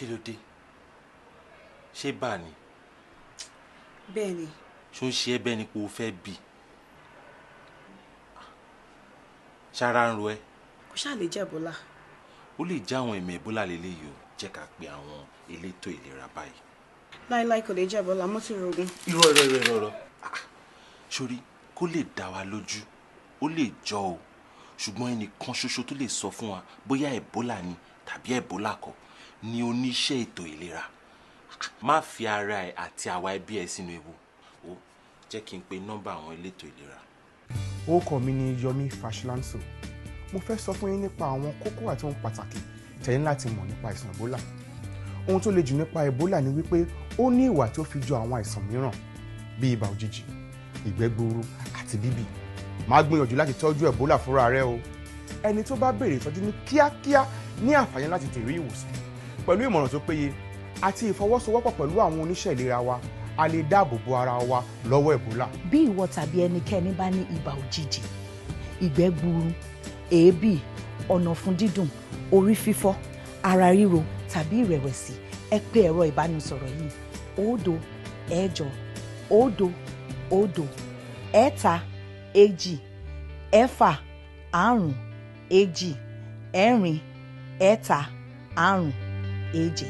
Kí ló dé? Ṣé bá ni? Bẹ́ẹ̀ni. Ṣó ń ṣe ẹ́ bẹ́ẹ̀ ni pé o fẹ́ bì? Ṣára ń ro ẹ́? Kò ṣáà lè jẹ́ Ebola. Ó lè jẹ́ àwọn ẹ̀mí Ebola lélẹ́yìí o. Jẹ́ ká pe àwọn elétò ìlera báyìí. Láíláí kò lè jẹ́ Ebola, mo ti rògùn. Irọ́. Sórí, kó lè dá wa lójú, ó lè jọ o. Ṣùgbọ́n ẹnìkan ṣoṣo tó lè sọ fún wa bóyá Ebola ni tàbí Ebola kọ́ ni oníṣẹ́ ètò ìlera. Má fi ara ẹ àti àwa ẹbí ẹ sínú ewu. Ó jẹ́ kí n pe nọ́mbà àwọn elétò ìlera. Orúkọ mi ni Yomi Fashlanso. Mo fẹ́ sọ fún yín nípa àwọn kókó àti ohun pàtàkì tẹ̀yìn láti mọ̀ nípa àìsàn Ebola. Ohun tó le jù nípa Ebola ni wípé ó ní ìwà tí ó fi jọ àwọn àìsàn mìíràn bíi ibà òjijì, ìgbẹ́ gbuuru àti bíbì. Má gbìyànjú láti tọ́jú Ebola fúnra rẹ o. Ẹni tó bá béèrè ìtọ́jú ní kíákíá ní àǹfààní láti tèrè ìwòsàn. Pẹ̀lú ìmọ̀ràn tó péye àti ìfọwọ́sowọ́pọ̀ pẹ̀lú àwọn oníṣẹ́ ìlera wa, a lè dáàbò bo ara wa lọ́wọ́ Ebola. Bí ìwọ tàbí ẹnikẹ́ni bá ní ibà òjijì, ìgbẹ́ gbuuru, èébì, ọ̀nà ọ̀fun dídùn, orí fífọ́, ara ríro tàbí ìrẹ̀wẹ̀sì, ẹ pè ẹ̀rọ ìbánisọ̀rọ̀ yìí 0 8 0 0 ẹ̀ta èjì ẹ̀fà àrún èjì ẹ̀rin ẹ̀ta àrún èje.